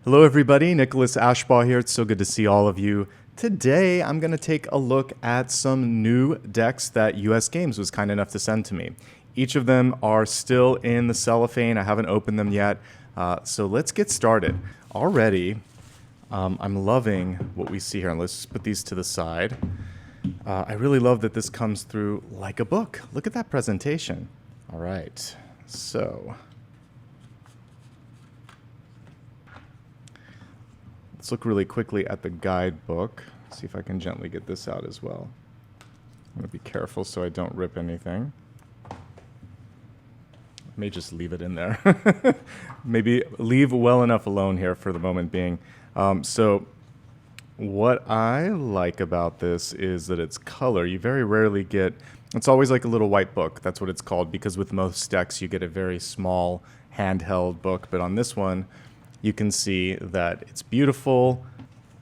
Hello everybody, Nicholas Ashbaugh here. It's so good to see all of you. Today I'm going to take a look at some new decks that US Games was kind enough to send to me. Each of them are still in the cellophane. I haven't opened them yet. So let's get started. Already, I'm loving what we see here. Let's just put these to the side. I really love that this comes through like a book. Look at that presentation. All right, so let's look really quickly at the guidebook. See if I can gently get this out as well. I'm going to be careful so I don't rip anything. I may just leave it in there. Maybe leave well enough alone here for the moment being. So what I like about this is that it's color. You very rarely get, it's always like a little white book. That's what it's called, because with most decks you get a very small handheld book. But on this one, you can see that it's beautiful.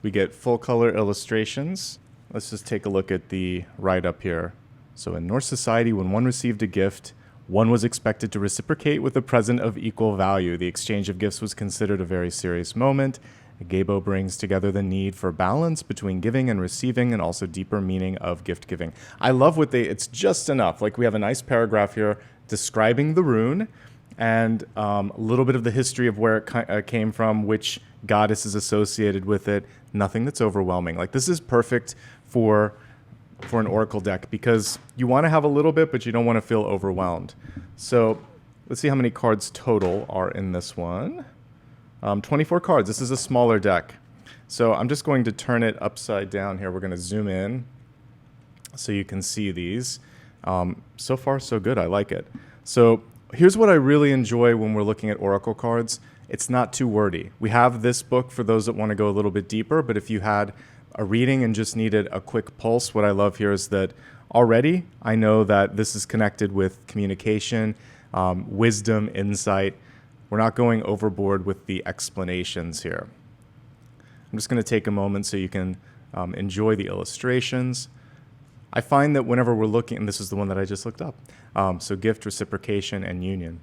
We get full color illustrations. Let's just take a look at the write-up here. So in Norse society, when one received a gift, one was expected to reciprocate with a present of equal value. The exchange of gifts was considered a very serious moment. Gabo brings together the need for balance between giving and receiving, and also deeper meaning of gift giving. I love it's just enough. Like, we have a nice paragraph here describing the rune, and a little bit of the history of where it came from, which goddess is associated with it. Nothing that's overwhelming. Like, this is perfect for an oracle deck, because you want to have a little bit, but you don't want to feel overwhelmed. So let's see how many cards total are in this one. 24 cards. This is a smaller deck. So I'm just going to turn it upside down here. We're going to zoom in so you can see these. So far, so good. I like it. So here's what I really enjoy when we're looking at oracle cards. It's not too wordy. We have this book for those that want to go a little bit deeper, but if you had a reading and just needed a quick pulse, what I love here is that already I know that this is connected with communication, wisdom, insight. We're not going overboard with the explanations here. I'm just going to take a moment so you can enjoy the illustrations. I find that whenever we're looking, and this is the one that I just looked up, so gift, reciprocation, and union.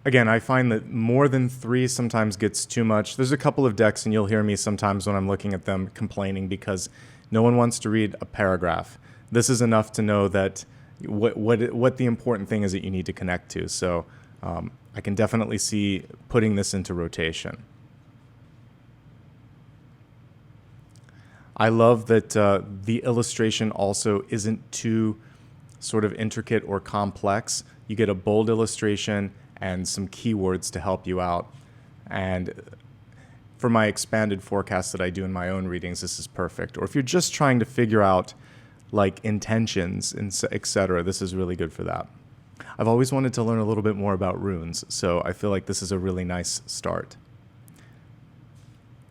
Again, I find that more than 3 sometimes gets too much. There's a couple of decks, and you'll hear me sometimes when I'm looking at them complaining because no one wants to read a paragraph. This is enough to know that what the important thing is that you need to connect to. So I can definitely see putting this into rotation. I love that the illustration also isn't too sort of intricate or complex. You get a bold illustration and some keywords to help you out. And for my expanded forecast that I do in my own readings, this is perfect. Or if you're just trying to figure out like intentions and etc., this is really good for that. I've always wanted to learn a little bit more about runes, so I feel like this is a really nice start.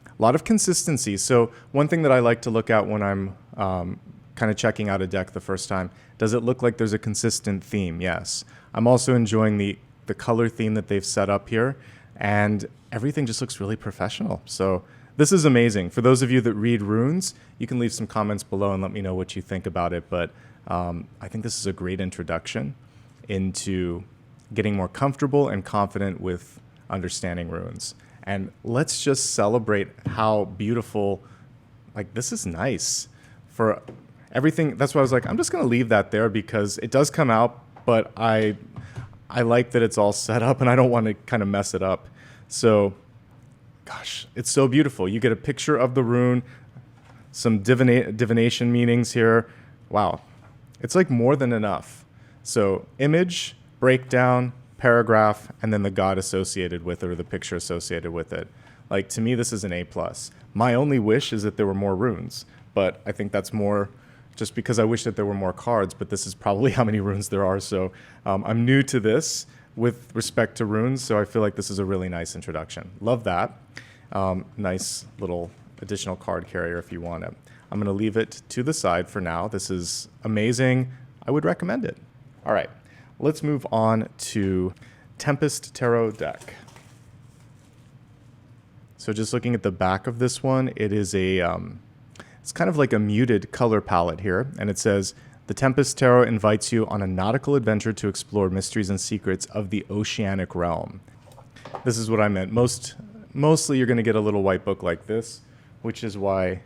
A lot of consistency. So one thing that I like to look at when I'm kind of checking out a deck the first time, does it look like there's a consistent theme? Yes. I'm also enjoying the color theme that they've set up here, and everything just looks really professional. So this is amazing. For those of you that read runes, you can leave some comments below and let me know what you think about it, but I think this is a great introduction into getting more comfortable and confident with understanding runes. And let's just celebrate how beautiful, like, this is nice for everything. That's why I was like, I'm just going to leave that there because it does come out, but I like that it's all set up and I don't want to kind of mess it up. So, gosh, it's so beautiful. You get a picture of the rune, some divination meanings here. Wow. It's like more than enough. So image, breakdown, paragraph, and then the god associated with it or the picture associated with it. Like, to me, this is an A+. My only wish is that there were more runes, but I think that's more just because I wish that there were more cards, but this is probably how many runes there are. So I'm new to this with respect to runes, so I feel like this is a really nice introduction. Love that. Nice little additional card carrier if you want it. I'm going to leave it to the side for now. This is amazing. I would recommend it. All right, let's move on to Tempest Tarot deck. So just looking at the back of this one, it is it's kind of like a muted color palette here, and it says, The Tempest Tarot invites you on a nautical adventure to explore mysteries and secrets of the oceanic realm. This is what I meant. Most mostly you're going to get a little white book like this, which is why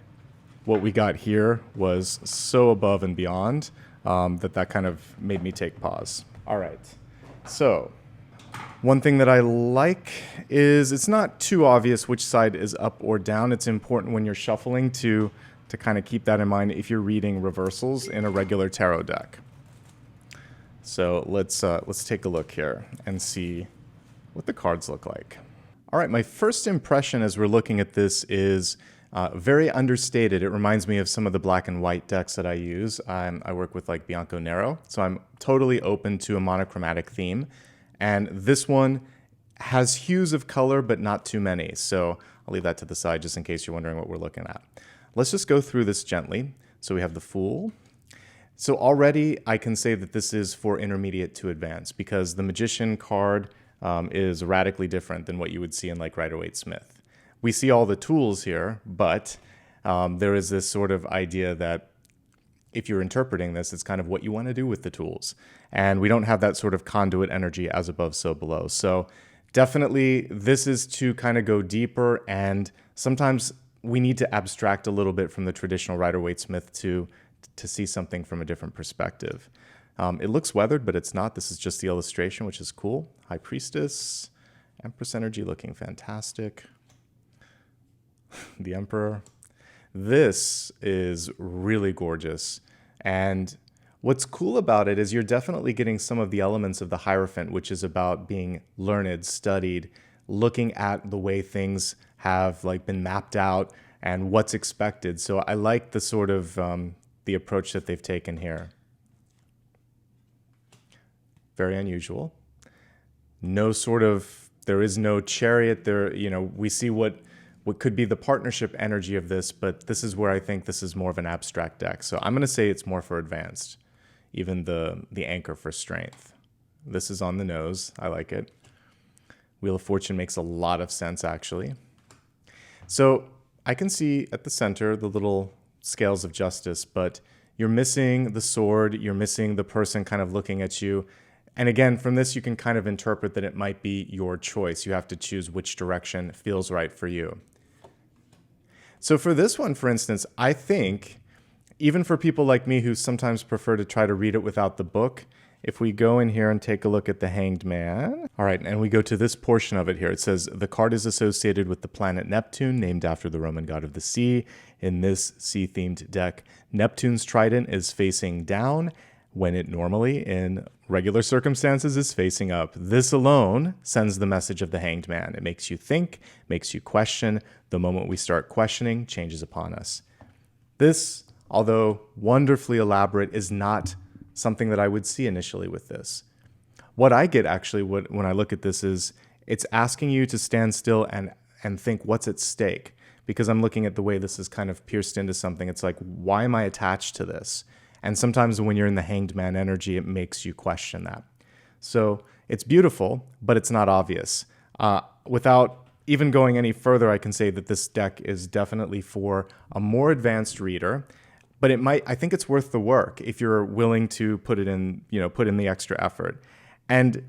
what we got here was so above and beyond that kind of made me take pause. All right, so one thing that I like is it's not too obvious which side is up or down. It's important when you're shuffling to kind of keep that in mind if you're reading reversals in a regular tarot deck. So let's take a look here and see what the cards look like. All right, my first impression as we're looking at this is very understated. It reminds me of some of the black and white decks that I use. I work with like Bianco Nero, so I'm totally open to a monochromatic theme. And this one has hues of color, but not too many. So I'll leave that to the side just in case you're wondering what we're looking at. Let's just go through this gently. So we have the Fool. So already I can say that this is for intermediate to advanced because the Magician card is radically different than what you would see in like Rider-Waite-Smith. We see all the tools here, but there is this sort of idea that if you're interpreting this, it's kind of what you want to do with the tools. And we don't have that sort of conduit energy as above, so below. So definitely this is to kind of go deeper, and sometimes we need to abstract a little bit from the traditional Rider-Waite-Smith to see something from a different perspective. It looks weathered, but it's not. This is just the illustration, which is cool. High Priestess, Empress energy looking fantastic. The Emperor. This is really gorgeous. And what's cool about it is you're definitely getting some of the elements of the Hierophant, which is about being learned, studied, looking at the way things have like been mapped out and what's expected. So I like the sort of the approach that they've taken here. Very unusual. No sort of, there is no chariot there. You know, we see what could be the partnership energy of this, but this is where I think this is more of an abstract deck. So I'm going to say it's more for advanced, even the anchor for strength. This is on the nose. I like it. Wheel of Fortune makes a lot of sense, actually. So I can see at the center the little scales of justice, but you're missing the sword. You're missing the person kind of looking at you. And again, from this, you can kind of interpret that it might be your choice. You have to choose which direction feels right for you. So for this one, for instance, I think, even for people like me who sometimes prefer to try to read it without the book, if we go in here and take a look at the Hanged Man. All right, and we go to this portion of it here. It says, the card is associated with the planet Neptune, named after the Roman god of the sea. In this sea-themed deck, Neptune's trident is facing down, when it normally, in regular circumstances, is facing up. This alone sends the message of the Hanged Man. It makes you think, makes you question. The moment we start questioning, changes upon us. This, although wonderfully elaborate, is not something that I would see initially with this. What I get actually when I look at this is it's asking you to stand still and think what's at stake. Because I'm looking at the way this is kind of pierced into something. It's like, why am I attached to this? And sometimes when you're in the Hanged Man energy, it makes you question that. So it's beautiful, but it's not obvious. Without even going any further, I can say that this deck is definitely for a more advanced reader, but I think it's worth the work if you're willing to put in the extra effort. And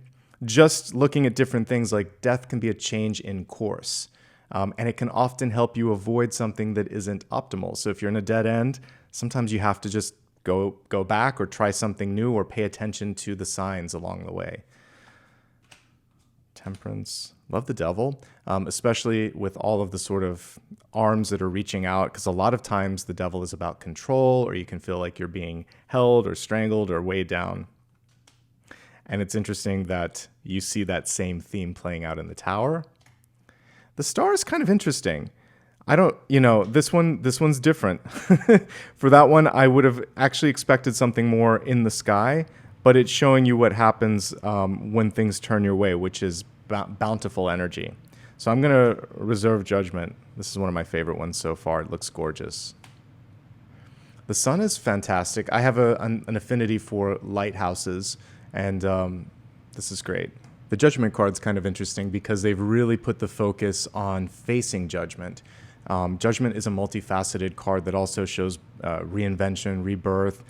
just looking at different things like death can be a change in course. And it can often help you avoid something that isn't optimal. So if you're in a dead end, sometimes you have to just go back or try something new or pay attention to the signs along the way. Temperance. Love the Devil, especially with all of the sort of arms that are reaching out, because a lot of times the devil is about control, or you can feel like you're being held or strangled or weighed down. And it's interesting that you see that same theme playing out in the Tower. The Star is kind of interesting. This one's different. For that one, I would have actually expected something more in the sky, but it's showing you what happens when things turn your way, which is bountiful energy. So I'm going to reserve judgment. This is one of my favorite ones so far. It looks gorgeous. The Sun is fantastic. I have an affinity for lighthouses, and this is great. The Judgment card's kind of interesting because they've really put the focus on facing Judgment. Judgment is a multifaceted card that also shows reinvention, rebirth,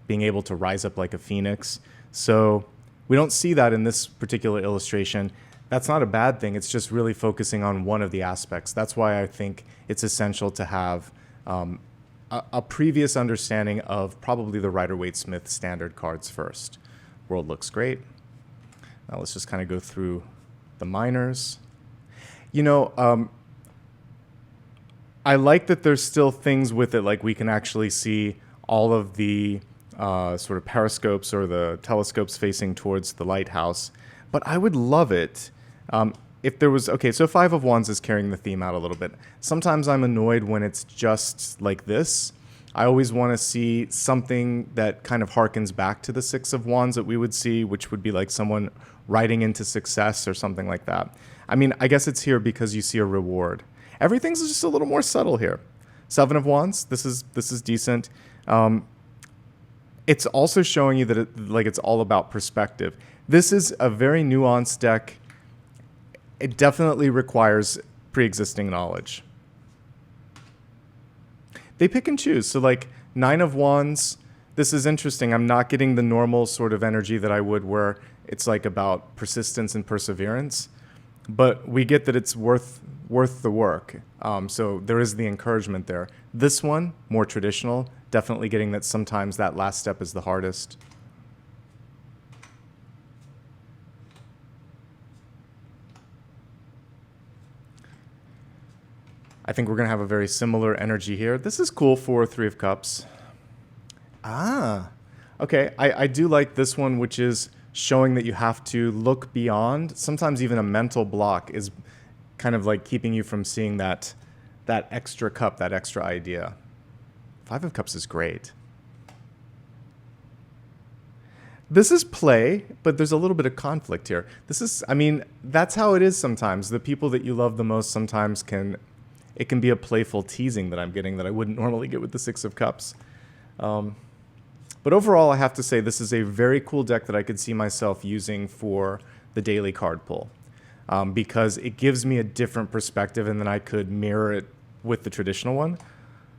being able to rise up like a phoenix. So we don't see that in this particular illustration. That's not a bad thing. It's just really focusing on one of the aspects. That's why I think it's essential to have a previous understanding of probably the Rider-Waite-Smith standard cards first. World looks great. Now let's just kind of go through the minors. You know, I like that there's still things with it, like we can actually see all of the sort of periscopes or the telescopes facing towards the lighthouse. But I would love it if there was, okay, so Five of Wands is carrying the theme out a little bit. Sometimes I'm annoyed when it's just like this. I always want to see something that kind of harkens back to the Six of Wands that we would see, which would be like someone riding into success or something like that. I mean, I guess it's here because you see a reward. Everything's just a little more subtle here. Seven of Wands, this is decent. It's also showing you that it's all about perspective. This is a very nuanced deck. It definitely requires pre-existing knowledge. They pick and choose. So like Nine of Wands, this is interesting. I'm not getting the normal sort of energy that I would where it's like about persistence and perseverance, but we get that it's worth the work. So there is the encouragement there. This one, more traditional, definitely getting that sometimes that last step is the hardest. I think we're going to have a very similar energy here. This is cool for Three of Cups. Ah, okay. I do like this one, which is showing that you have to look beyond. Sometimes even a mental block is kind of like keeping you from seeing that extra cup, that extra idea. Five of Cups is great. This is play, but there's a little bit of conflict here. This is, I mean, that's how it is sometimes. The people that you love the most sometimes it can be a playful teasing that I'm getting that I wouldn't normally get with the Six of Cups. But overall, I have to say this is a very cool deck that I could see myself using for the daily card pull because it gives me a different perspective and then I could mirror it with the traditional one.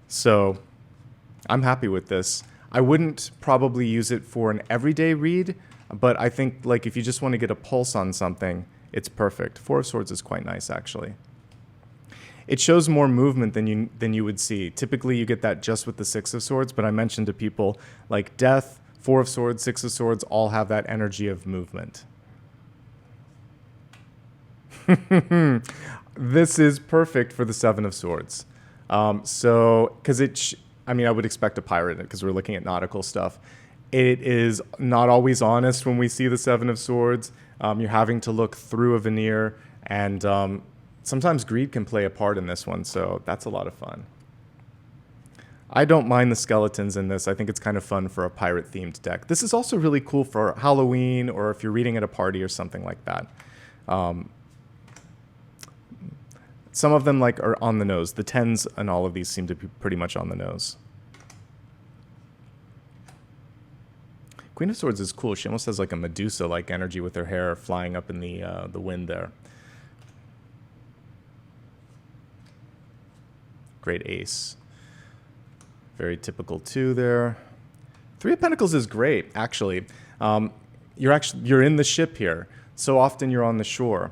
So I'm happy with this. I wouldn't probably use it for an everyday read, but I think like if you just want to get a pulse on something, it's perfect. Four of Swords is quite nice, actually. It shows more movement than you would see. Typically, you get that just with the Six of Swords, but I mentioned to people like Death, Four of Swords, Six of Swords all have that energy of movement. This is perfect for the Seven of Swords. Because I mean, I would expect a pirate in it because we're looking at nautical stuff. It is not always honest when we see the Seven of Swords. You're having to look through a veneer, and sometimes greed can play a part in this one, so that's a lot of fun. I don't mind the skeletons in this. I think it's kind of fun for a pirate-themed deck. This is also really cool for Halloween or if you're reading at a party or something like that. Some of them are on the nose. The 10s and all of these seem to be pretty much on the nose. Queen of Swords is cool. She almost has like a Medusa-like energy with her hair flying up in the wind there. Great ace. Very typical 2 there. Three of Pentacles is great, actually. You're in the ship here. So often you're on the shore.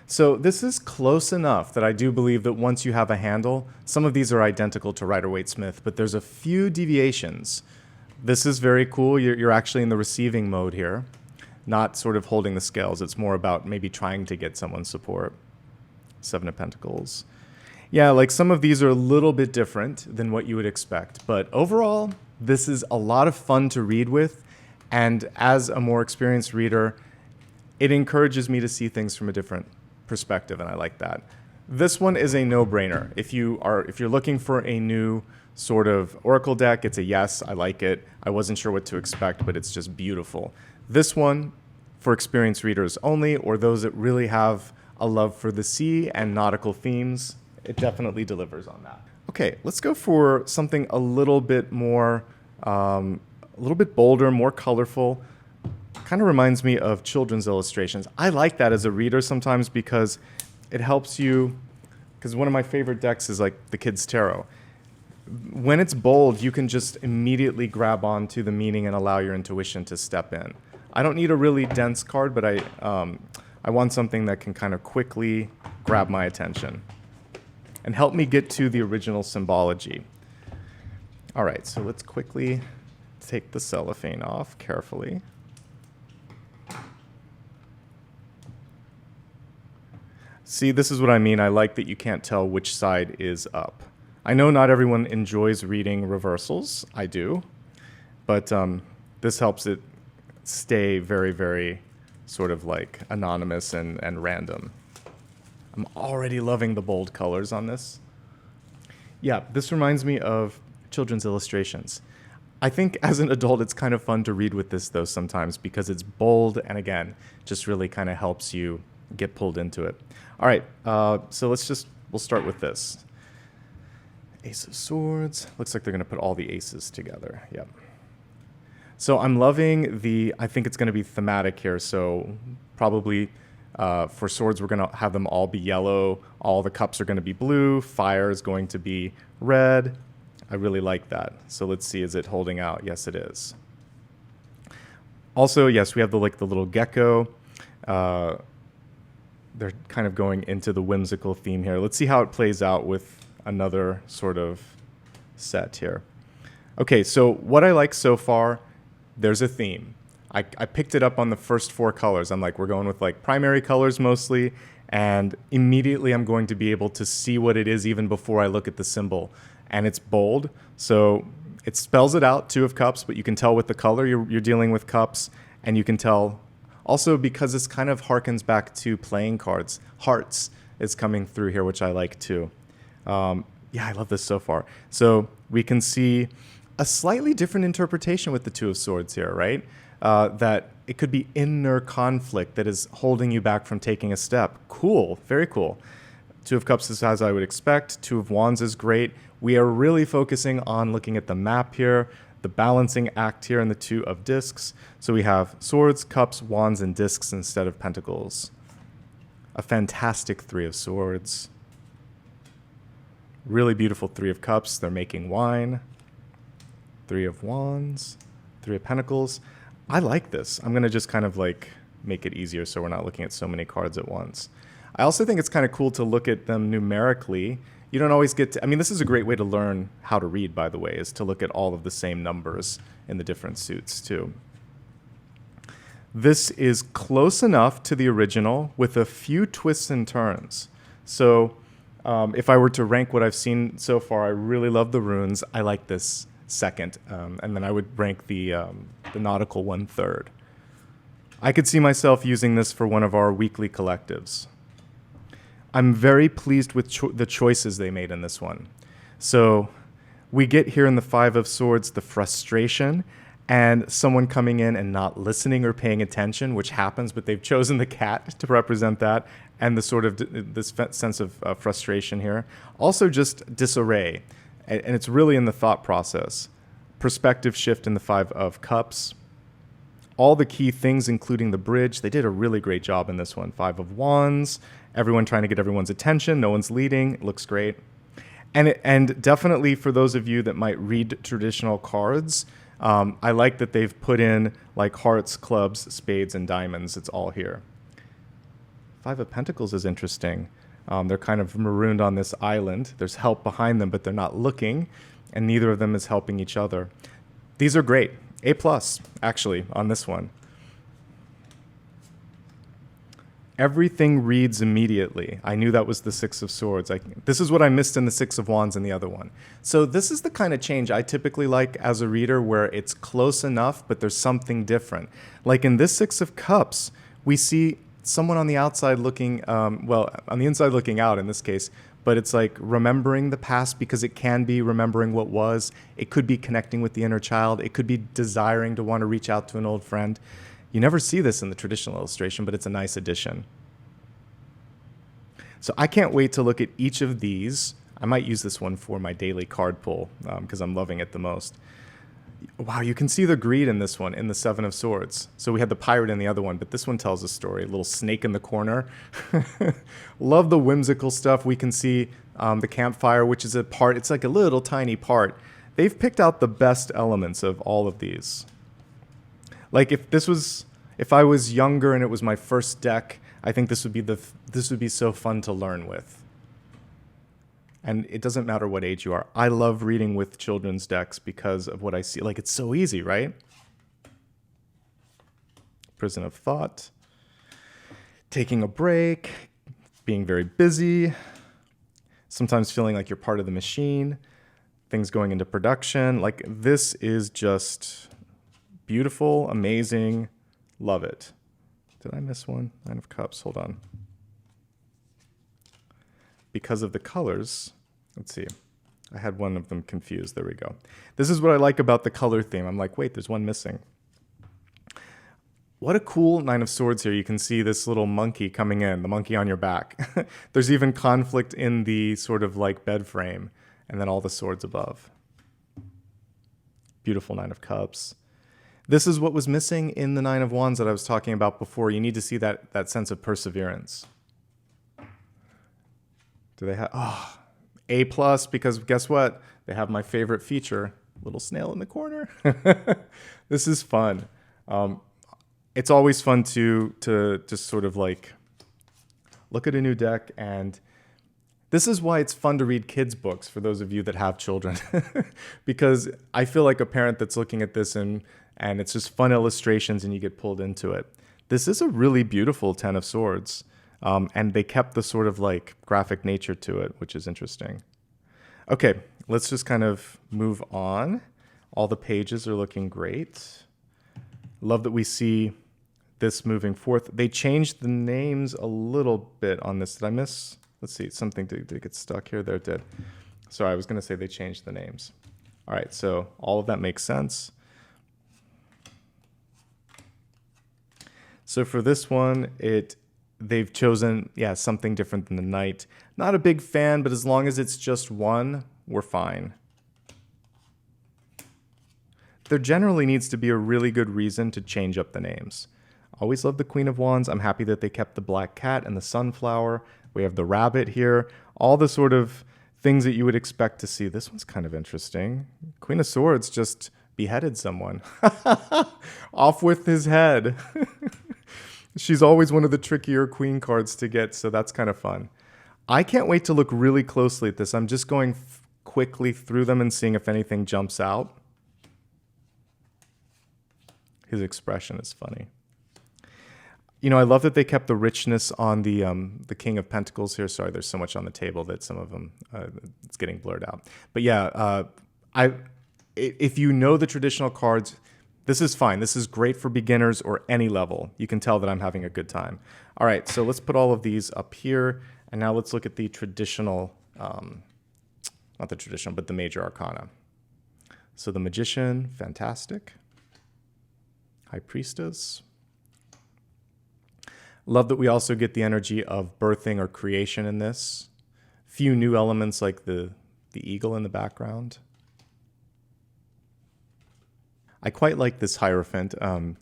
So this is close enough that I do believe that once you have a handle, some of these are identical to Rider-Waite-Smith, but there's a few deviations. This is very cool. You're actually in the receiving mode here, not sort of holding the scales. It's more about maybe trying to get someone's support. Seven of Pentacles. Yeah, like some of these are a little bit different than what you would expect, but overall, this is a lot of fun to read with, and as a more experienced reader, it encourages me to see things from a different perspective, and I like that. This one is a no-brainer. If you're looking for a new sort of Oracle deck, it's a yes, I like it. I wasn't sure what to expect, but it's just beautiful. This one, for experienced readers only, or those that really have a love for the sea and nautical themes, it definitely delivers on that. Okay, let's go for something a little bit more, a little bit bolder, more colorful. Kind of reminds me of children's illustrations. I like that as a reader sometimes because it helps you, because one of my favorite decks is like the Kids Tarot. When it's bold, you can just immediately grab onto the meaning and allow your intuition to step in. I don't need a really dense card, but I I want something that can kind of quickly grab my attention and help me get to the original symbology. All right, so let's quickly take the cellophane off carefully. See, this is what I mean. I like that you can't tell which side is up. I know not everyone enjoys reading reversals. I do. But this helps it stay very, very sort of like anonymous and random. I'm already loving the bold colors on this. Yeah, this reminds me of children's illustrations. I think as an adult, it's kind of fun to read with this, though, sometimes because it's bold and, again, just really kind of helps you get pulled into it. All right, so we'll start with this. Ace of Swords. Looks like they're going to put all the aces together. Yep. So I'm loving I think it's going to be thematic here. So probably for swords, we're going to have them all be yellow. All the cups are going to be blue. Fire is going to be red. I really like that. So let's see, is it holding out? Yes, it is. Also, yes, we have the little gecko. They're kind of going into the whimsical theme here. Let's see how it plays out with another sort of set here. Okay, so what I like so far, there's a theme. I picked it up on the first 4 colors. I'm like, we're going with like primary colors mostly, and immediately I'm going to be able to see what it is even before I look at the symbol. And it's bold, so it spells it out, 2 of cups, but you can tell with the color you're dealing with cups, and you can tell also because this kind of harkens back to playing cards. Hearts is coming through here, which I like too. Yeah, I love this so far. So we can see a slightly different interpretation with the 2 of Swords here, right? That it could be inner conflict that is holding you back from taking a step. Cool, very cool. 2 of Cups is as I would expect. 2 of Wands is great. We are really focusing on looking at the map here, the balancing act here, and the 2 of Discs. So we have Swords, Cups, Wands, and Discs instead of Pentacles. A fantastic 3 of Swords. Really beautiful 3 of Cups. They're making wine. 3 of Wands, 3 of Pentacles. I like this. I'm going to just kind of like make it easier so we're not looking at so many cards at once. I also think it's kind of cool to look at them numerically. You don't always get to, I mean, this is a great way to learn how to read, by the way, is to look at all of the same numbers in the different suits, too. This is close enough to the original with a few twists and turns. So if I were to rank what I've seen so far, I really love the runes. I like this second, and then I would rank the nautical one third. I could see myself using this for one of our weekly collectives. I'm very pleased with the choices they made in this one. So we get here in the 5 of Swords the frustration and someone coming in and not listening or paying attention, which happens, but they've chosen the cat to represent that, and the sort of this sense of frustration here. Also just disarray, and it's really in the thought process. Perspective shift in the 5 of Cups. All the key things, including the bridge. They did a really great job in this one. 5 of Wands. Everyone trying to get everyone's attention. No one's leading. It looks great. And definitely for those of you that might read traditional cards, I like that they've put in like hearts, clubs, spades, and diamonds. It's all here. 5 of Pentacles is interesting. They're kind of marooned on this island. There's help behind them, but they're not looking, and neither of them is helping each other. These are great. A+, actually, on this one. Everything reads immediately. I knew that was the 6 of Swords. This is what I missed in the 6 of Wands and the other one. So this is the kind of change I typically like as a reader where it's close enough, but there's something different. Like in this 6 of Cups, we see someone on the outside looking, well, on the inside looking out in this case, but it's like remembering the past because it can be remembering what was. It could be connecting with the inner child. It could be desiring to want to reach out to an old friend. You never see this in the traditional illustration, but it's a nice addition. So I can't wait to look at each of these. I might use this one for my daily card pull because I'm loving it the most. Wow, you can see the greed in this one, in the 7 of Swords. So we had the pirate in the other one, but this one tells a story. A little snake in the corner. Love the whimsical stuff. We can see the campfire, which is a part. It's like a little tiny part. They've picked out the best elements of all of these. Like if I was younger and it was my first deck, I think this would be so fun to learn with. And it doesn't matter what age you are. I love reading with children's decks because of what I see. Like, it's so easy, right? Prison of Thought. Taking a break. Being very busy. Sometimes feeling like you're part of the machine. Things going into production. Like, this is just beautiful, amazing. Love it. Did I miss one? Nine of Cups. Hold on. Because of the colors, let's see. I had one of them confused. There we go. This is what I like about the color theme. I'm like, wait, there's one missing. What a cool Nine of Swords here. You can see this little monkey coming in, the monkey on your back. There's even conflict in the sort of like bed frame, and then all the swords above. Beautiful Nine of Cups. This is what was missing in the Nine of Wands that I was talking about before. You need to see that sense of perseverance. Do they have... Oh, A+, because guess what? They have my favorite feature, little snail in the corner. This is fun. It's always fun to just sort of like look at a new deck, and this is why it's fun to read kids' books for those of you that have children. Because I feel like a parent that's looking at this and it's just fun illustrations and you get pulled into it. This is a really beautiful Ten of Swords. And they kept the sort of like graphic nature to it, which is interesting. Okay, let's just kind of move on. All the pages are looking great. Love that we see this moving forth. They changed the names a little bit on this. Did I miss? Let's see, something did get stuck here. There it did. Sorry, I was going to say they changed the names. All right, so all of that makes sense. So for this one, they've chosen, something different than the Knight. Not a big fan, but as long as it's just one, we're fine. There generally needs to be a really good reason to change up the names. Always love the Queen of Wands. I'm happy that they kept the black cat and the sunflower. We have the rabbit here. All the sort of things that you would expect to see. This one's kind of interesting. Queen of Swords just beheaded someone. Off with his head. She's always one of the trickier queen cards to get, so that's kind of fun. I can't wait to look really closely at this. I'm just going quickly through them and seeing if anything jumps out. His expression is funny. You know, I love that they kept the richness on the King of Pentacles here. Sorry, there's so much on the table that some of them, it's getting blurred out. But yeah, if you know the traditional cards, this is fine. This is great for beginners or any level. You can tell that I'm having a good time. All right, so let's put all of these up here. And now let's look at the traditional, not the traditional, but the major arcana. So the Magician, fantastic. High Priestess. Love that we also get the energy of birthing or creation in this. Few new elements like the eagle in the background. I quite like this Hierophant,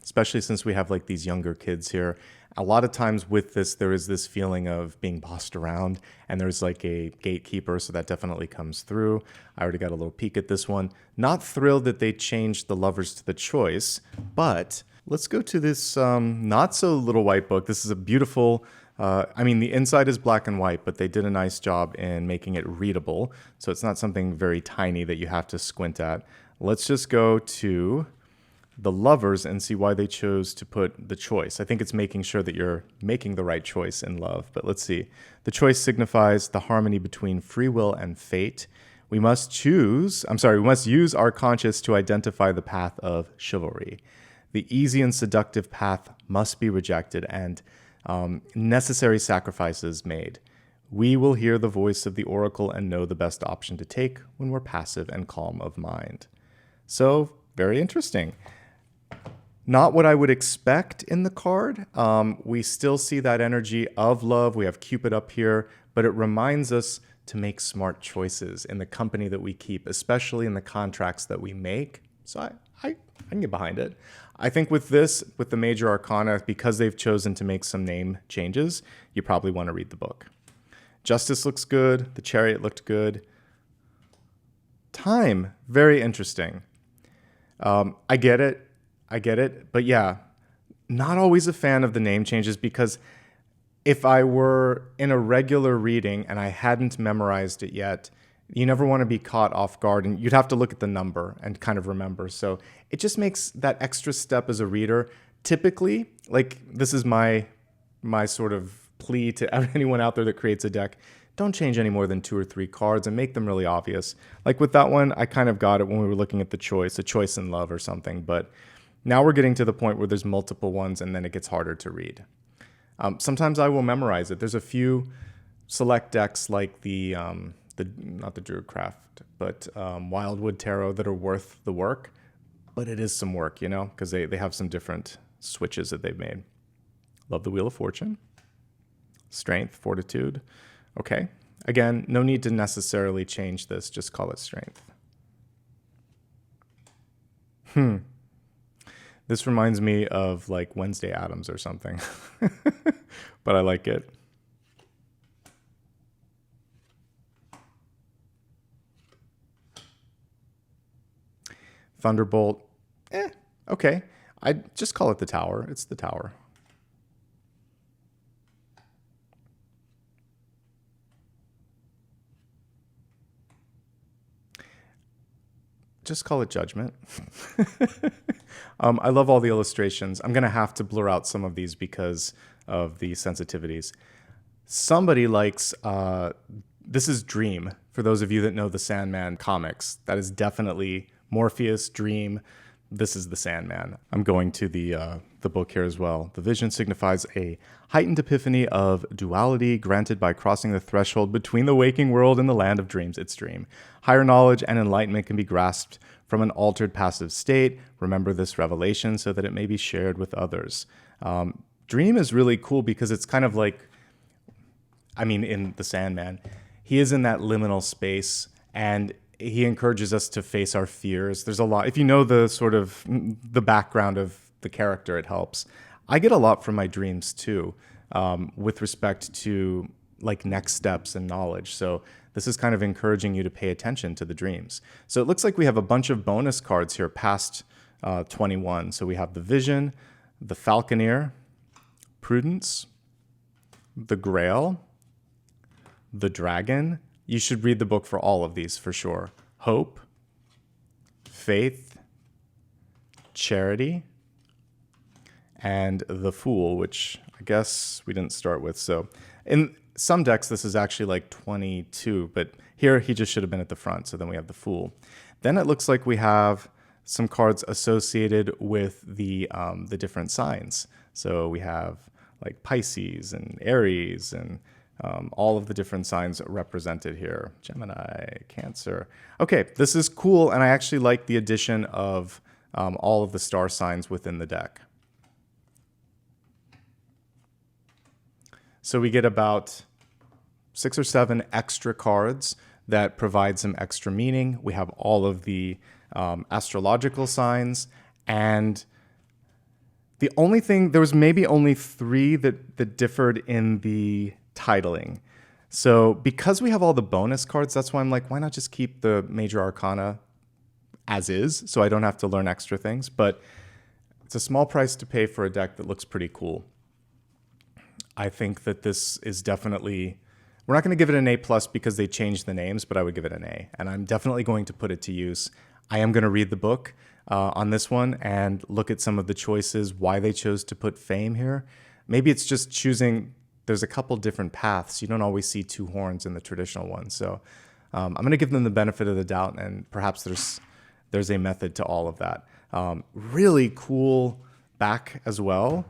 especially since we have like these younger kids here. A lot of times with this, there is this feeling of being bossed around, and there's like a gatekeeper, so that definitely comes through. I already got a little peek at this one. Not thrilled that they changed the lovers to the choice, but let's go to this not so little white book. This is a beautiful, I mean, the inside is black and white, but they did a nice job in making it readable. So it's not something very tiny that you have to squint at. Let's just go to the lovers and see why they chose to put the choice. I think it's making sure that you're making the right choice in love. But let's see. The choice signifies the harmony between free will and fate. We must use our conscience to identify the path of chivalry. The easy and seductive path must be rejected and necessary sacrifices made. We will hear the voice of the oracle and know the best option to take when we're passive and calm of mind. So, very interesting. Not what I would expect in the card. We still see that energy of love. We have Cupid up here, but it reminds us to make smart choices in the company that we keep, especially in the contracts that we make. So I can get behind it. I think with this, with the major arcana, because they've chosen to make some name changes, you probably want to read the book. Justice looks good. The Chariot looked good. Time, very interesting. I get it. But yeah, not always a fan of the name changes because if I were in a regular reading and I hadn't memorized it yet, you never want to be caught off guard, and you'd have to look at the number and kind of remember. So it just makes that extra step as a reader. Typically, like this is my sort of plea to anyone out there that creates a deck. Don't change any more than 2 or 3 cards and make them really obvious. Like with that one, I kind of got it when we were looking at the choice, a choice in love or something. But now we're getting to the point where there's multiple ones and then it gets harder to read. Sometimes I will memorize it. There's a few select decks like the not the Druidcraft, but Wildwood Tarot that are worth the work. But it is some work, you know, because they have some different switches that they've made. Love the Wheel of Fortune. Strength, Fortitude. Okay. Again, no need to necessarily change this. Just call it Strength. This reminds me of like Wednesday Addams or something. But I like it. Thunderbolt. Okay. I just call it the Tower. It's the Tower. Just call it Judgment. I love all the illustrations. I'm going to have to blur out some of these because of the sensitivities. Somebody likes, this is Dream, for those of you that know the Sandman comics. That is definitely Morpheus, Dream. This is the Sandman. I'm going to the book here as well. The vision signifies a heightened epiphany of duality granted by crossing the threshold between the waking world and the land of dreams. It's Dream. Higher knowledge and enlightenment can be grasped from an altered passive state. Remember this revelation so that it may be shared with others. Dream is really cool because it's kind of like, I mean, in the Sandman, he is in that liminal space and he encourages us to face our fears. There's a lot. If you know the sort of the background of the character, it helps. I get a lot from my dreams too, with respect to like next steps and knowledge. So this is kind of encouraging you to pay attention to the dreams. So it looks like we have a bunch of bonus cards here past 21. So we have the Vision, the Falconeer, Prudence, the Grail, the Dragon. You should read the book for all of these for sure. Hope, Faith, Charity, and the Fool, which I guess we didn't start with. So in some decks, this is actually like 22, but here he just should have been at the front. So then we have the Fool. Then it looks like we have some cards associated with the different signs. So we have like Pisces and Aries and all of the different signs represented here. Gemini, Cancer. Okay, this is cool, and I actually like the addition of all of the star signs within the deck. So we get about 6 or 7 extra cards that provide some extra meaning. We have all of the astrological signs, and the only thing, there was maybe only 3 that differed in the titling. So because we have all the bonus cards, that's why I'm like, why not just keep the major arcana as is so I don't have to learn extra things? But it's a small price to pay for a deck that looks pretty cool. I think that this is definitely, we're not going to give it an A+ because they changed the names, but I would give it an A. And I'm definitely going to put it to use. I am going to read the book on this one and look at some of the choices, why they chose to put Fame here. Maybe it's just choosing, there's a couple different paths. You don't always see 2 horns in the traditional one. So I'm going to give them the benefit of the doubt, and perhaps there's a method to all of that. Really cool back as well.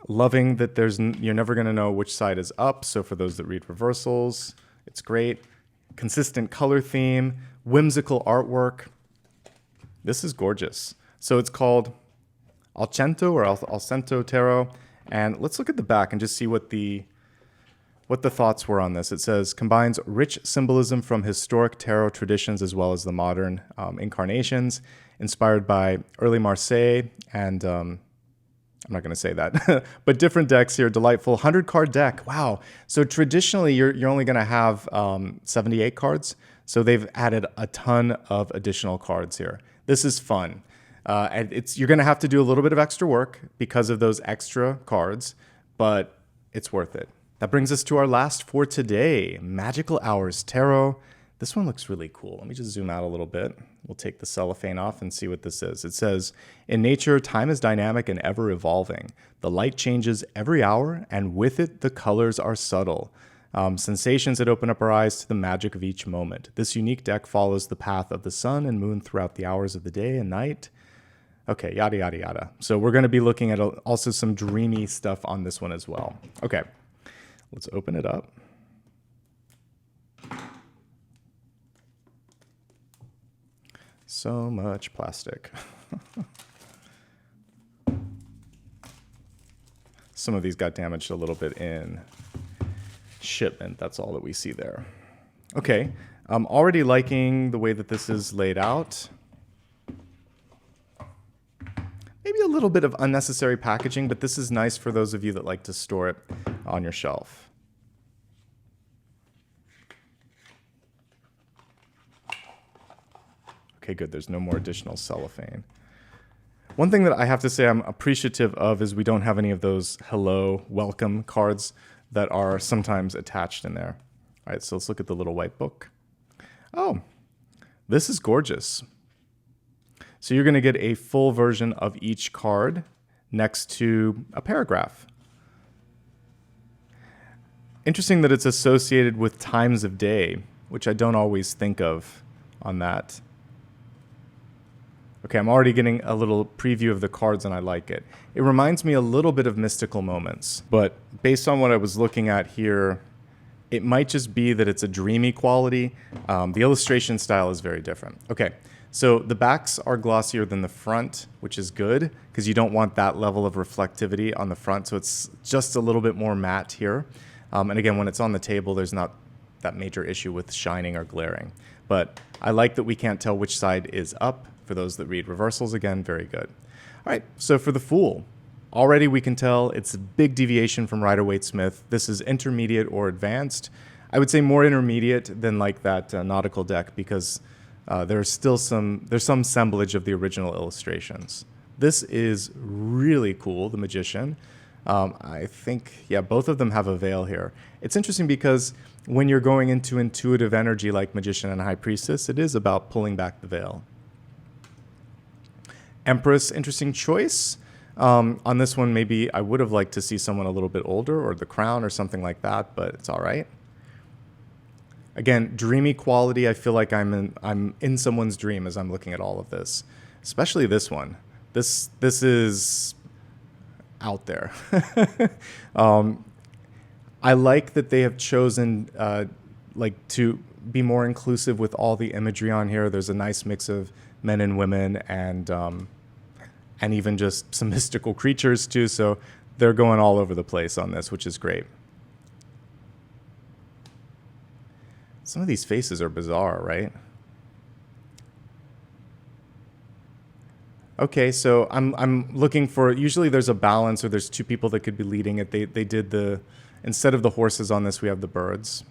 Loving that you're never going to know which side is up. So for those that read reversals, it's great. Consistent color theme, whimsical artwork. This is gorgeous. So it's called Alcento or Alcento Tarot. And let's look at the back and just see what the thoughts were on this. It says, combines rich symbolism from historic tarot traditions as well as the modern incarnations, inspired by early Marseille and I'm not going to say that, but different decks here. Delightful 100-card deck. Wow. So traditionally, you're only going to have 78 cards. So they've added a ton of additional cards here. This is fun. And you're going to have to do a little bit of extra work because of those extra cards, but it's worth it. That brings us to our last for today, Magical Hours Tarot. This one looks really cool. Let me just zoom out a little bit. We'll take the cellophane off and see what this is. It says, in nature, time is dynamic and ever evolving. The light changes every hour, and with it, the colors are subtle. Sensations that open up our eyes to the magic of each moment. This unique deck follows the path of the sun and moon throughout the hours of the day and night. Okay, yada, yada, yada. So we're going to be looking at also some dreamy stuff on this one as well. Okay, let's open it up. So much plastic. Some of these got damaged a little bit in shipment. That's all that we see there. Okay, I'm already liking the way that this is laid out. Maybe a little bit of unnecessary packaging, but this is nice for those of you that like to store it on your shelf. Okay, good. There's no more additional cellophane. One thing that I have to say I'm appreciative of is we don't have any of those hello, welcome cards that are sometimes attached in there. All right, so let's look at the little white book. Oh, this is gorgeous. So you're going to get a full version of each card next to a paragraph. Interesting that it's associated with times of day, which I don't always think of on that. Okay, I'm already getting a little preview of the cards and I like it. It reminds me a little bit of Mystical Moments, but based on what I was looking at here, it might just be that it's a dreamy quality. The illustration style is very different. Okay, so the backs are glossier than the front, which is good because you don't want that level of reflectivity on the front, so it's just a little bit more matte here. And again, when it's on the table, there's not that major issue with shining or glaring. But I like that we can't tell which side is up. For those that read reversals, again, very good. All right, so for the Fool, already we can tell it's a big deviation from Rider-Waite-Smith. This is intermediate or advanced. I would say more intermediate than like that nautical deck because there's some semblance of the original illustrations. This is really cool, the Magician. I think, yeah, both of them have a veil here. It's interesting because when you're going into intuitive energy like Magician and High Priestess, it is about pulling back the veil. Empress, interesting choice. On this one, maybe I would have liked to see someone a little bit older or the Crown or something like that, but it's all right. Again, dreamy quality. I feel like I'm in someone's dream as I'm looking at all of this, especially this one. This is out there. I like that they have chosen like to be more inclusive with all the imagery on here. There's a nice mix of men and women and even just some mystical creatures too. So they're going all over the place on this, which is great. Some of these faces are bizarre, right? Okay, so I'm looking for, usually there's a balance or there's two people that could be leading it. They did instead of the horses on this, we have the birds.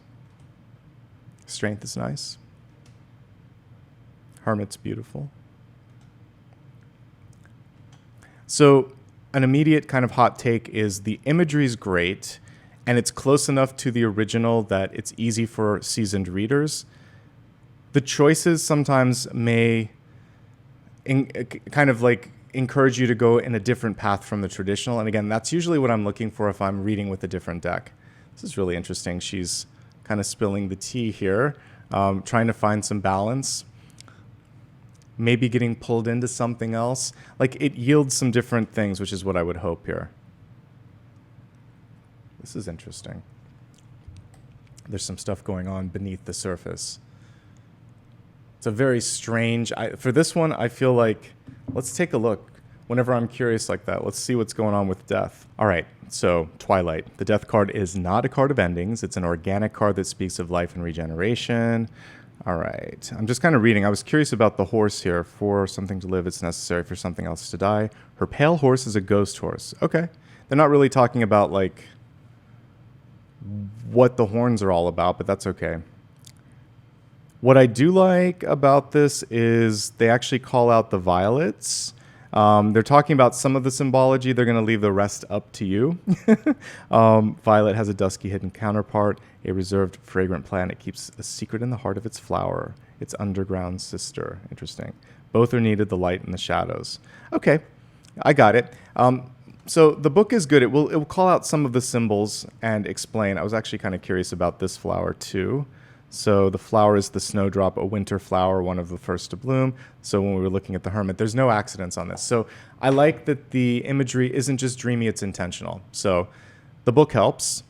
Strength is nice. Hermit's beautiful. So an immediate kind of hot take is the imagery is great and it's close enough to the original that it's easy for seasoned readers. The choices sometimes may kind of like encourage you to go in a different path from the traditional. And again, that's usually what I'm looking for if I'm reading with a different deck. This is really interesting. She's kind of spilling the tea here, trying to find some balance. Maybe getting pulled into something else. Like it yields some different things, which is what I would hope here. This is interesting. There's some stuff going on beneath the surface. It's a very strange, for this one, I feel like, let's take a look. Whenever I'm curious like that, let's see what's going on with death. All right, so Twilight. The death card is not a card of endings. It's an organic card that speaks of life and regeneration. All right, I'm just kind of reading. I was curious about the horse here. For something to live, it's necessary for something else to die. Her pale horse is a ghost horse. Okay, they're not really talking about like what the horns are all about, but that's okay. What I do like about this is they actually call out the violets. They're talking about some of the symbology. They're going to leave the rest up to you. Violet has a dusky hidden counterpart, a reserved fragrant plant. It keeps a secret in the heart of its flower, its underground sister. Interesting. Both are needed, the light and the shadows. Okay, I got it. So the book is good. It will call out some of the symbols and explain. I was actually kind of curious about this flower too. So the flower is the snowdrop, a winter flower, one of the first to bloom. So when we were looking at the hermit, there's no accidents on this. So I like that the imagery isn't just dreamy, it's intentional. So the book helps.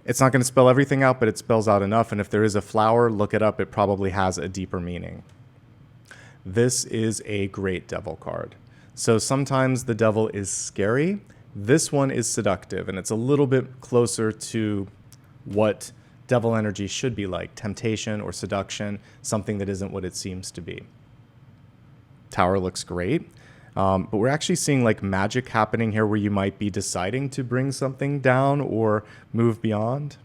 It's not going to spell everything out, but it spells out enough. And if there is a flower, look it up. It probably has a deeper meaning. This is a great devil card. So sometimes the devil is scary. This one is seductive, and it's a little bit closer to what devil energy should be like, temptation or seduction, something that isn't what it seems to be. Tower looks great, but we're actually seeing like magic happening here where you might be deciding to bring something down or move beyond.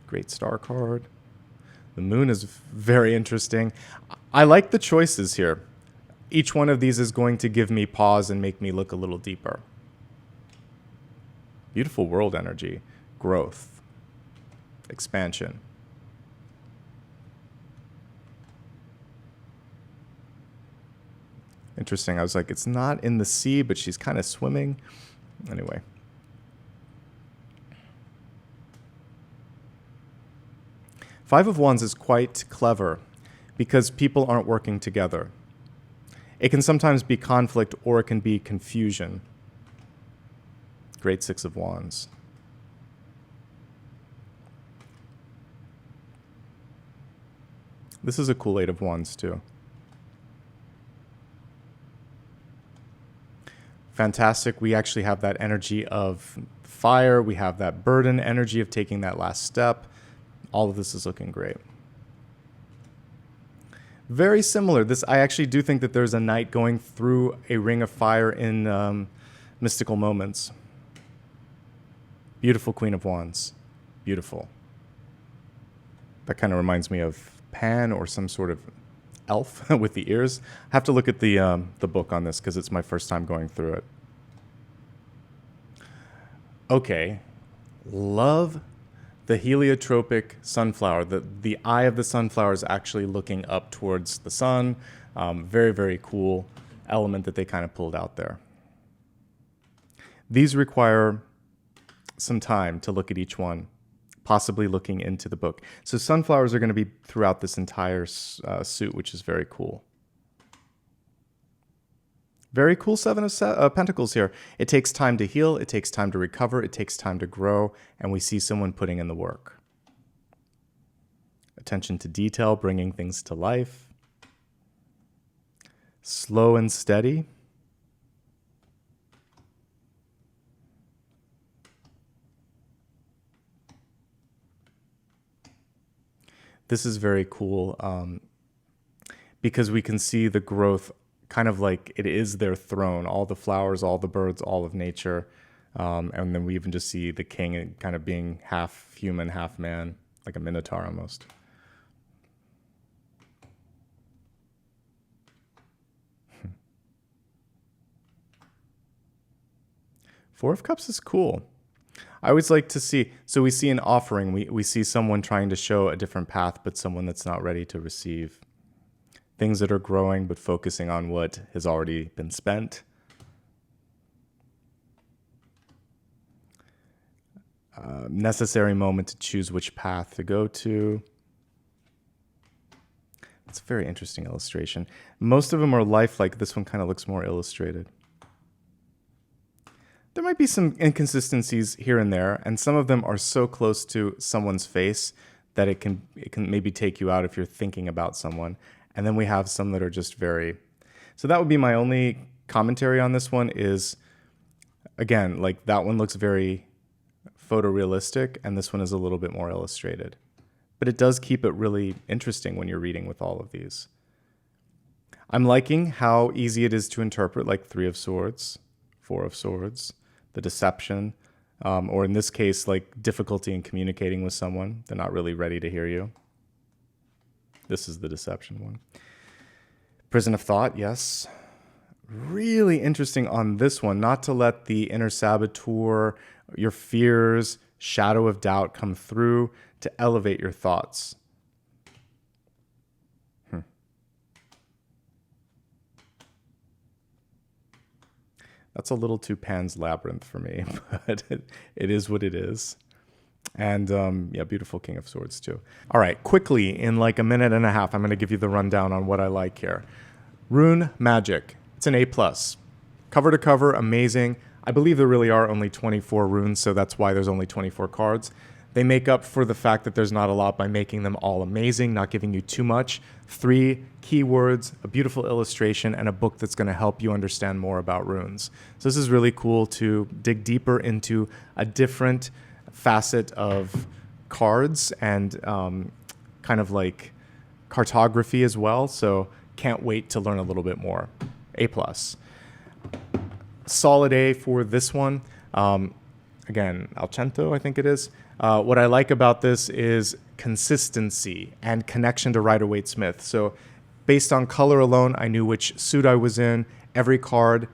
Great star card. The moon is very interesting. I like the choices here. Each one of these is going to give me pause and make me look a little deeper. Beautiful world energy, growth, expansion. Interesting. I was like, it's not in the sea, but she's kind of swimming. Anyway. Five of Wands is quite clever because people aren't working together. It can sometimes be conflict or it can be confusion. Great Six of Wands. This is a cool Eight of Wands too. Fantastic. We actually have that energy of fire. We have that burden energy of taking that last step. All of this is looking great. Very similar. I actually do think that there's a knight going through a ring of fire in Mystical Moments. Beautiful Queen of Wands. Beautiful. That kind of reminds me of Pan or some sort of elf with the ears. I have to look at the book on this because it's my first time going through it. Okay. Love the heliotropic sunflower. The eye of the sunflower is actually looking up towards the sun. Very, very cool element that they kind of pulled out there. These require some time to look at each one, possibly looking into the book. So sunflowers are going to be throughout this entire suit, which is very cool. Very cool Seven of Pentacles here. It takes time to heal. It takes time to recover. It takes time to grow. And we see someone putting in the work. Attention to detail, bringing things to life. Slow and steady. This is very cool because we can see the growth kind of like it is their throne, all the flowers, all the birds, all of nature. And then we even just see the king kind of being half human, half man, like a minotaur almost. Four of Cups is cool. I always like to see, so we see an offering, we see someone trying to show a different path, but someone that's not ready to receive. Things that are growing, but focusing on what has already been spent. Necessary moment to choose which path to go to. It's a very interesting illustration. Most of them are lifelike. This one kind of looks more illustrated. There might be some inconsistencies here and there, and some of them are so close to someone's face that it can maybe take you out if you're thinking about someone. And then we have some that are just very... So that would be my only commentary on this one is, again, like that one looks very photorealistic, and this one is a little bit more illustrated. But it does keep it really interesting when you're reading with all of these. I'm liking how easy it is to interpret, like Three of Swords, Four of Swords, the deception, or in this case, like difficulty in communicating with someone. They're not really ready to hear you. This is the deception one. Prison of Thought, yes. really interesting on this one, not to let the inner saboteur, your fears, shadow of doubt come through, to elevate your thoughts. That's a little too Pan's Labyrinth for me, but it is what it is. And yeah, beautiful King of Swords too. All right, quickly, in like a minute and a half, I'm going to give you the rundown on what I like here. Rune Magic. It's an A+. Cover to cover, amazing. I believe there really are only 24 runes, so that's why there's only 24 cards. They make up for the fact that there's not a lot by making them all amazing, not giving you too much. 3 keywords, a beautiful illustration, and a book that's going to help you understand more about runes. So this is really cool to dig deeper into a different facet of cards and kind of like cartography as well. So can't wait to learn a little bit more. A+. Solid A for this one. Again, Alcento, I think it is. What I like about this is consistency and connection to Rider-Waite-Smith. So based on color alone, I knew which suit I was in. Every card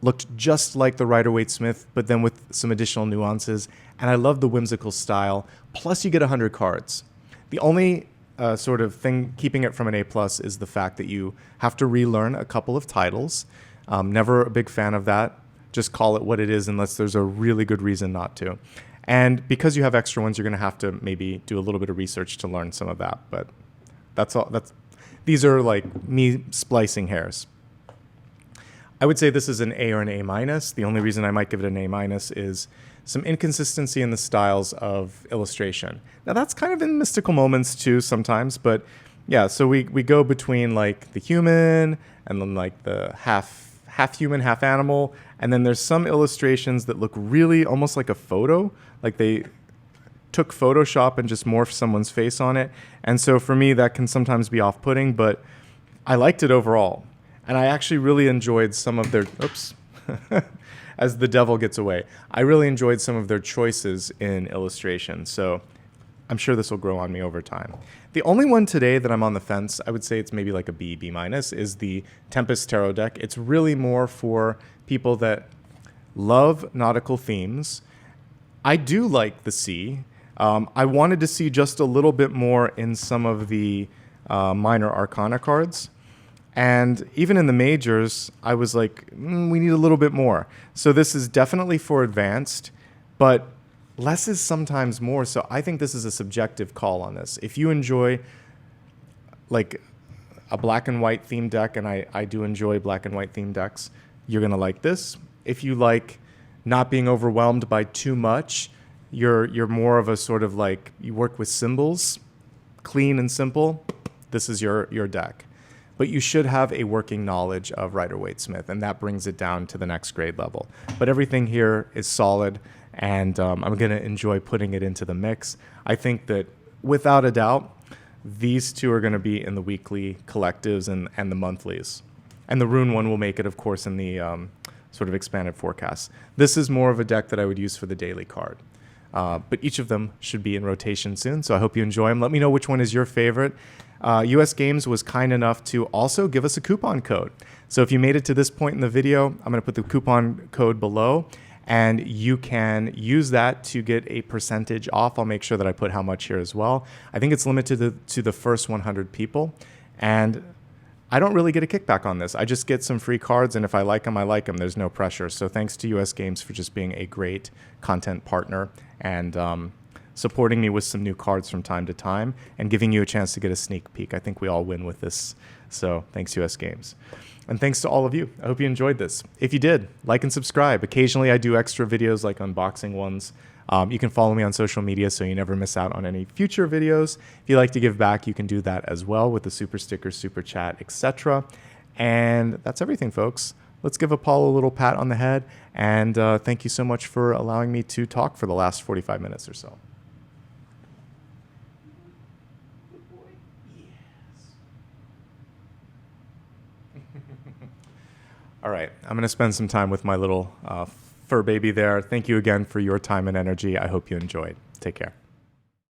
looked just like the Rider-Waite-Smith, but then with some additional nuances. And I love the whimsical style. Plus, you get 100 cards. The only sort of thing keeping it from an A+ is the fact that you have to relearn a couple of titles. Never a big fan of that. Just call it what it is unless there's a really good reason not to. And because you have extra ones, you're going to have to maybe do a little bit of research to learn some of that. But that's all. These are like me splicing hairs. I would say this is an A or an A-. The only reason I might give it an A- is some inconsistency in the styles of illustration. Now that's kind of in mystical moments too sometimes, but yeah, so we go between like the human and then like the half human, half animal, and then there's some illustrations that look really almost like a photo, like they took Photoshop and just morphed someone's face on it. And so for me, that can sometimes be off-putting, but I liked it overall. And I actually really enjoyed some of their, oops, as the devil gets away. I really enjoyed some of their choices in illustration. So I'm sure this will grow on me over time. The only one today that I'm on the fence, I would say it's maybe like a B, B-, is the Tempest Tarot deck. It's really more for people that love nautical themes. I do like the sea. I wanted to see just a little bit more in some of the minor arcana cards. And even in the majors, I was like, we need a little bit more. So this is definitely for advanced, but less is sometimes more. So I think this is a subjective call on this. If you enjoy like a black and white themed deck, and I do enjoy black and white themed decks, you're going to like this. If you like not being overwhelmed by too much, you're more of a sort of like, you work with symbols, clean and simple, this is your deck. But you should have a working knowledge of Rider-Waite-Smith, and that brings it down to the next grade level. But everything here is solid, and I'm going to enjoy putting it into the mix. I think that, without a doubt, these two are going to be in the weekly collectives and the monthlies. And the Rune one will make it, of course, in the sort of expanded forecast. This is more of a deck that I would use for the daily card. But each of them should be in rotation soon, so I hope you enjoy them. Let me know which one is your favorite. US Games was kind enough to also give us a coupon code. So if you made it to this point in the video, I'm going to put the coupon code below, and you can use that to get a percentage off. I'll make sure that I put how much here as well. I think it's limited to the first 100 people, and I don't really get a kickback on this. I just get some free cards, and if I like them, I like them. There's no pressure. So thanks to US Games for just being a great content partner and supporting me with some new cards from time to time and giving you a chance to get a sneak peek. I think we all win with this. So thanks, US Games. And thanks to all of you. I hope you enjoyed this. If you did, like and subscribe. Occasionally I do extra videos like unboxing ones. You can follow me on social media so you never miss out on any future videos. If you like to give back, you can do that as well with the super sticker, super chat, etc. And that's everything, folks. Let's give Apollo a little pat on the head. And thank you so much for allowing me to talk for the last 45 minutes or so. All right, I'm going to spend some time with my little fur baby there. Thank you again for your time and energy. I hope you enjoyed. Take care.